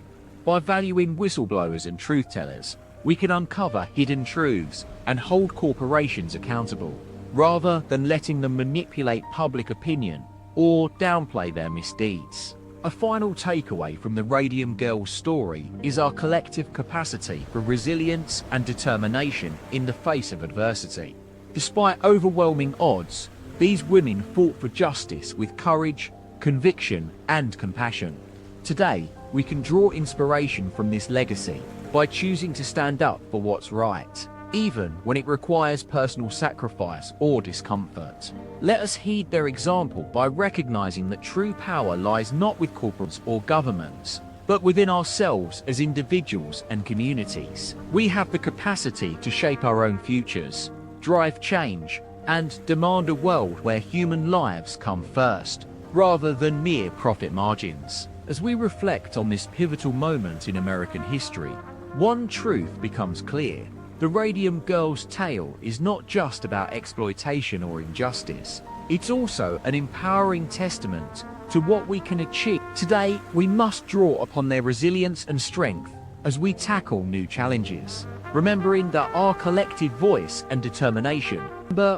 By valuing whistleblowers and truth-tellers, we can uncover hidden truths and hold corporations accountable, rather than letting them manipulate public opinion or downplay their misdeeds. A final takeaway from the Radium Girls story is our collective capacity for resilience and determination in the face of adversity. Despite overwhelming odds, these women fought for justice with courage, conviction, and compassion. Today, we can draw inspiration from this legacy by choosing to stand up for what's right, even when it requires personal sacrifice or discomfort. Let us heed their example by recognizing that true power lies not with corporates or governments, but within ourselves as individuals and communities. We have the capacity to shape our own futures, drive change, and demand a world where human lives come first, rather than mere profit margins. As we reflect on this pivotal moment in American history, one truth becomes clear. The Radium Girls' tale is not just about exploitation or injustice. It's also an empowering testament to what we can achieve. Today, we must draw upon their resilience and strength as we tackle new challenges, remembering that our collective voice and determination were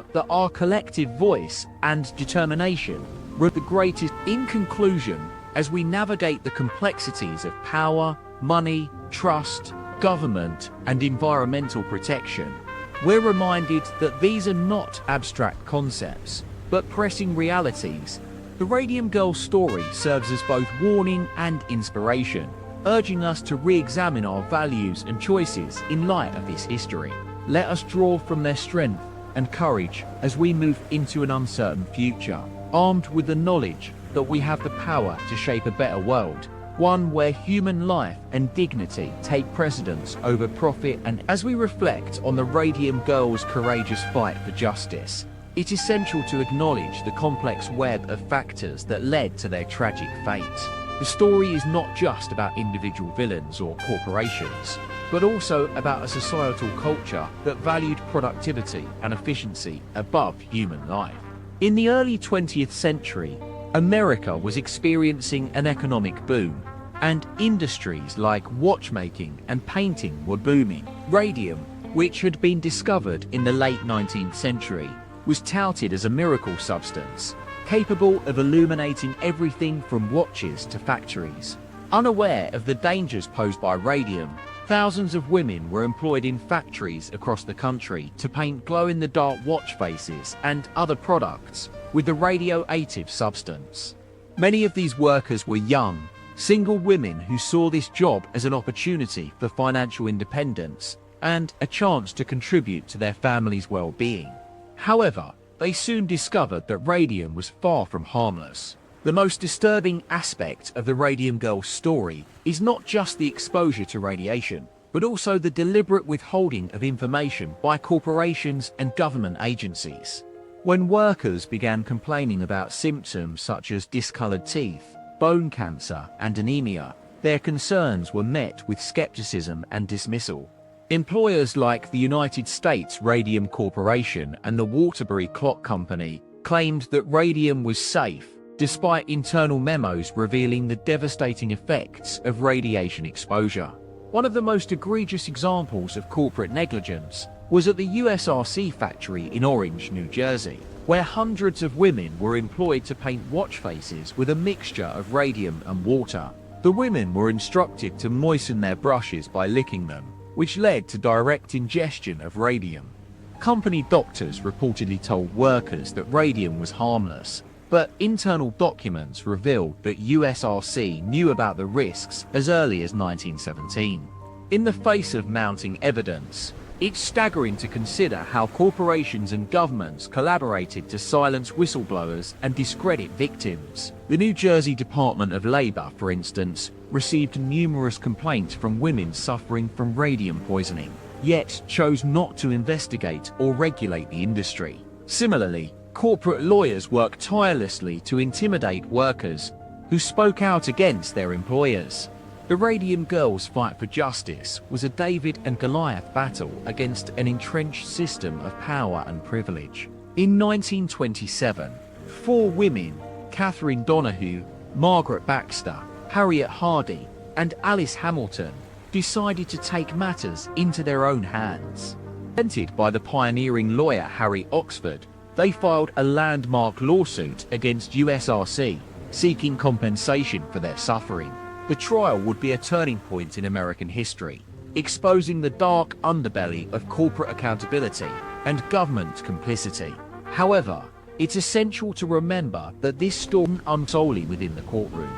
the greatest. In conclusion, as we navigate the complexities of power, money, trust, government, and environmental protection, we're reminded that these are not abstract concepts, but pressing realities. The Radium Girls story serves as both warning and inspiration, urging us to re-examine our values and choices in light of this history. Let us draw from their strength and courage as we move into an uncertain future, armed with the knowledge that we have the power to shape a better world, one where human life and dignity take precedence over profit. And as we reflect on the Radium Girls' courageous fight for justice, it's essential to acknowledge the complex web of factors that led to their tragic fate. The story is not just about individual villains or corporations, but also about a societal culture that valued productivity and efficiency above human life. In the early 20th century, America was experiencing an economic boom, and industries like watchmaking and painting were booming. Radium, which had been discovered in the late 19th century, was touted as a miracle substance, capable of illuminating everything from watches to factories. Unaware of the dangers posed by radium, thousands of women were employed in factories across the country to paint glow-in-the-dark watch faces and other products with the radioactive substance. Many of these workers were young, single women who saw this job as an opportunity for financial independence and a chance to contribute to their family's well-being. However, they soon discovered that radium was far from harmless. The most disturbing aspect of the Radium Girls story is not just the exposure to radiation, but also the deliberate withholding of information by corporations and government agencies. When workers began complaining about symptoms such as discolored teeth, bone cancer, and anemia, their concerns were met with skepticism and dismissal. Employers like the United States Radium Corporation and the Waterbury Clock Company claimed that radium was safe, despite internal memos revealing the devastating effects of radiation exposure. One of the most egregious examples of corporate negligence was at the USRC factory in Orange, New Jersey, where hundreds of women were employed to paint watch faces with a mixture of radium and water. The women were instructed to moisten their brushes by licking them, which led to direct ingestion of radium. Company doctors reportedly told workers that radium was harmless, but internal documents revealed that USRC knew about the risks as early as 1917. In the face of mounting evidence, it's staggering to consider how corporations and governments collaborated to silence whistleblowers and discredit victims. The New Jersey Department of Labor, for instance, received numerous complaints from women suffering from radium poisoning, yet chose not to investigate or regulate the industry. Similarly, corporate lawyers worked tirelessly to intimidate workers who spoke out against their employers. The Radium Girls' fight for justice was a David and Goliath battle against an entrenched system of power and privilege. In 1927, 4 women, Catherine Donahue, Margaret Baxter, Harriet Hardy, and Alice Hamilton, decided to take matters into their own hands. Represented by the pioneering lawyer Harry Oxford, they filed a landmark lawsuit against USRC, seeking compensation for their suffering. The trial would be a turning point in American history, exposing the dark underbelly of corporate accountability and government complicity. However, it's essential to remember that this story wasn't solely within the courtroom.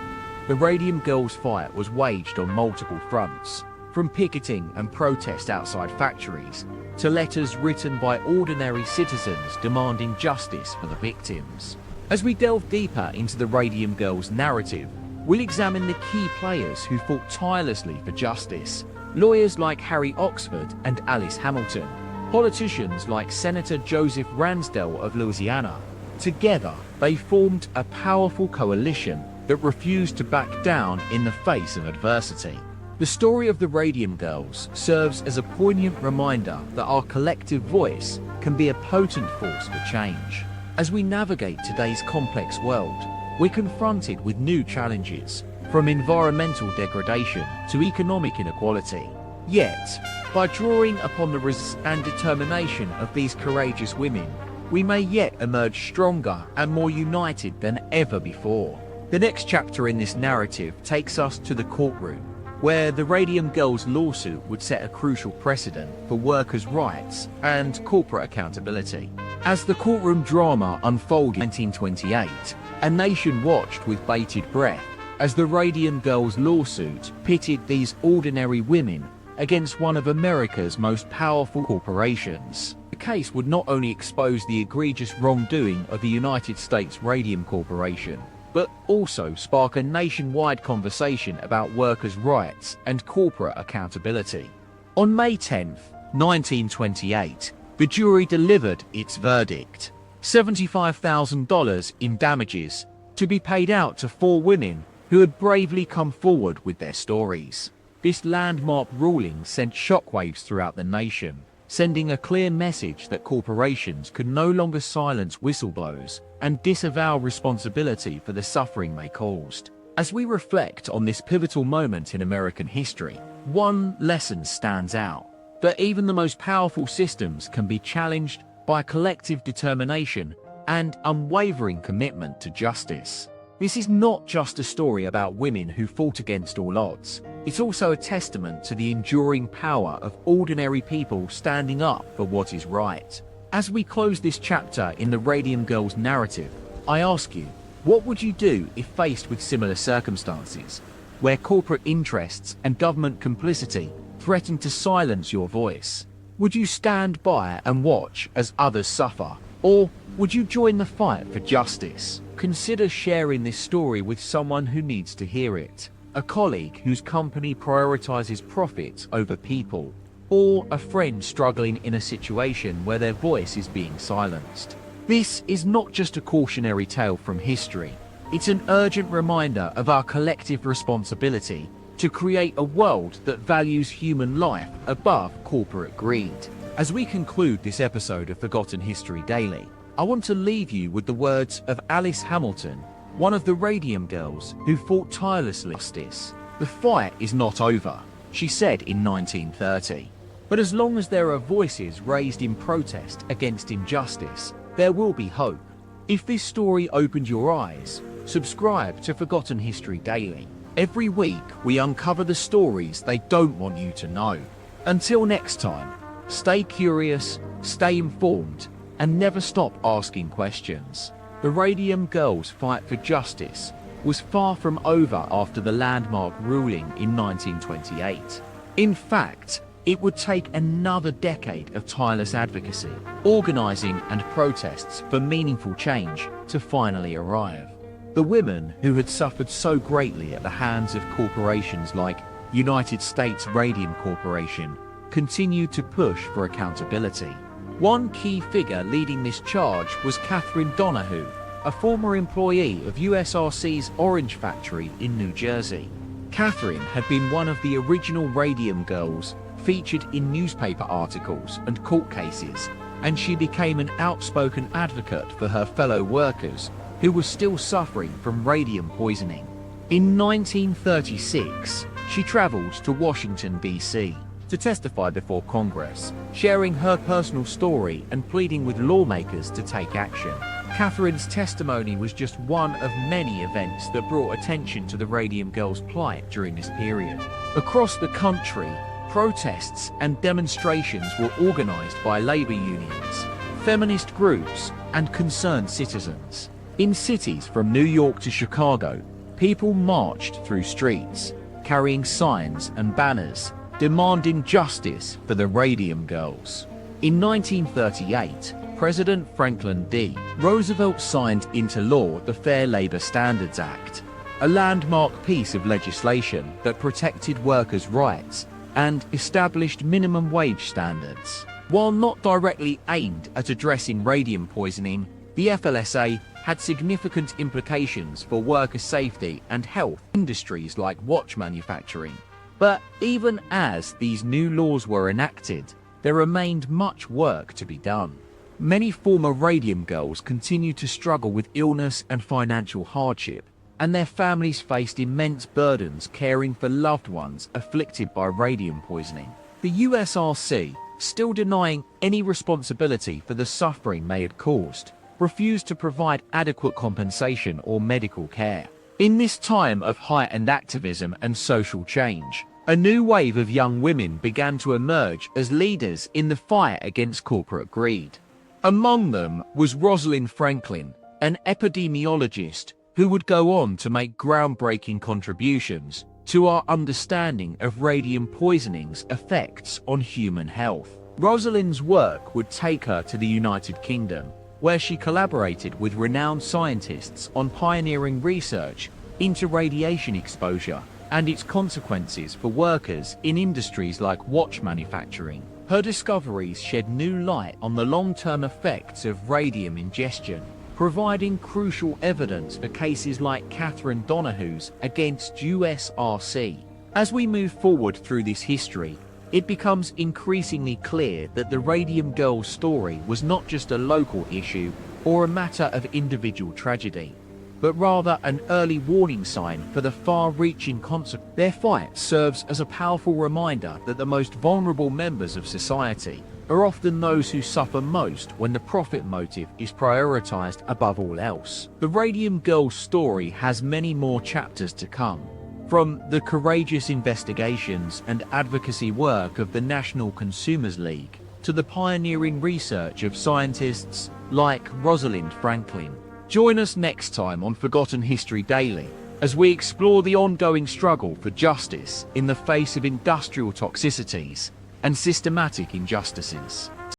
The Radium Girls' fight was waged on multiple fronts, from picketing and protest outside factories to letters written by ordinary citizens demanding justice for the victims. As we delve deeper into the Radium Girls' narrative, we'll examine the key players who fought tirelessly for justice, lawyers like Harry Oxford and Alice Hamilton, politicians like Senator Joseph Ransdell of Louisiana. Together, they formed a powerful coalition that refused to back down in the face of adversity. The story of the Radium Girls serves as a poignant reminder that our collective voice can be a potent force for change. As we navigate today's complex world, we're confronted with new challenges, from environmental degradation to economic inequality. Yet, by drawing upon the resilience and determination of these courageous women, we may yet emerge stronger and more united than ever before. The next chapter in this narrative takes us to the courtroom, where the Radium Girls lawsuit would set a crucial precedent for workers' rights and corporate accountability. As the courtroom drama unfolded in 1928, a nation watched with bated breath as the Radium Girls lawsuit pitted these ordinary women against one of America's most powerful corporations. The case would not only expose the egregious wrongdoing of the United States Radium Corporation, but also spark a nationwide conversation about workers' rights and corporate accountability. On May 10, 1928, the jury delivered its verdict: $75,000 in damages to be paid out to 4 women who had bravely come forward with their stories. This landmark ruling sent shockwaves throughout the nation, sending a clear message that corporations could no longer silence whistleblowers and disavow responsibility for the suffering they caused. As we reflect on this pivotal moment in American history, one lesson stands out: that even the most powerful systems can be challenged by collective determination and unwavering commitment to justice. This is not just a story about women who fought against all odds. It's also a testament to the enduring power of ordinary people standing up for what is right. As we close this chapter in the Radium Girls narrative, I ask you, what would you do if faced with similar circumstances, where corporate interests and government complicity threaten to silence your voice? Would you stand by and watch as others suffer? Or would you join the fight for justice? Consider sharing this story with someone who needs to hear it. A colleague whose company prioritizes profits over people, or a friend struggling in a situation where their voice is being silenced. This is not just a cautionary tale from history. It's an urgent reminder of our collective responsibility to create a world that values human life above corporate greed. As we conclude this episode of Forgotten History Daily, I want to leave you with the words of Alice Hamilton, one of the Radium Girls who fought tirelessly for justice. "The fight is not over," she said in 1930. "But as long as there are voices raised in protest against injustice, there will be hope." If this story opened your eyes, subscribe to Forgotten History Daily. Every week, we uncover the stories they don't want you to know. Until next time, stay curious, stay informed, and never stop asking questions. The Radium Girls' fight for justice was far from over after the landmark ruling in 1928. In fact, it would take another decade of tireless advocacy, organizing, and protests for meaningful change to finally arrive. The women who had suffered so greatly at the hands of corporations like United States Radium Corporation continued to push for accountability. One key figure leading this charge was Catherine Donahue, a former employee of USRC's Orange factory in New Jersey. Catherine had been one of the original Radium Girls featured in newspaper articles and court cases, and she became an outspoken advocate for her fellow workers who were still suffering from radium poisoning. In 1936, she traveled to Washington, D.C. to testify before Congress, sharing her personal story and pleading with lawmakers to take action. Catherine's testimony was just one of many events that brought attention to the Radium Girls' plight during this period. Across the country, protests and demonstrations were organized by labor unions, feminist groups, and concerned citizens. In cities from New York to Chicago, people marched through streets, carrying signs and banners, demanding justice for the Radium Girls. In 1938, President Franklin D. Roosevelt signed into law the Fair Labor Standards Act, a landmark piece of legislation that protected workers' rights and established minimum wage standards. While not directly aimed at addressing radium poisoning, the FLSA had significant implications for worker safety and health industries like watch manufacturing. But even as these new laws were enacted, there remained much work to be done. Many former Radium Girls continue to struggle with illness and financial hardship, and their families faced immense burdens caring for loved ones afflicted by radium poisoning. The USRC, still denying any responsibility for the suffering they had caused, refused to provide adequate compensation or medical care. In this time of heightened activism and social change, a new wave of young women began to emerge as leaders in the fight against corporate greed. Among them was Rosalind Franklin, an epidemiologist who would go on to make groundbreaking contributions to our understanding of radium poisoning's effects on human health. Rosalind's work would take her to the United Kingdom, where she collaborated with renowned scientists on pioneering research into radiation exposure and its consequences for workers in industries like watch manufacturing. Her discoveries shed new light on the long-term effects of radium ingestion, providing crucial evidence for cases like Catherine Donahue's against USRC. As we move forward through this history, it becomes increasingly clear that the Radium Girls story was not just a local issue or a matter of individual tragedy, but rather an early warning sign for the far-reaching consequences. Their fight serves as a powerful reminder that the most vulnerable members of society are often those who suffer most when the profit motive is prioritized above all else. The Radium Girls story has many more chapters to come, from the courageous investigations and advocacy work of the National Consumers League to the pioneering research of scientists like Rosalind Franklin. Join us next time on Forgotten History Daily as we explore the ongoing struggle for justice in the face of industrial toxicities and systematic injustices.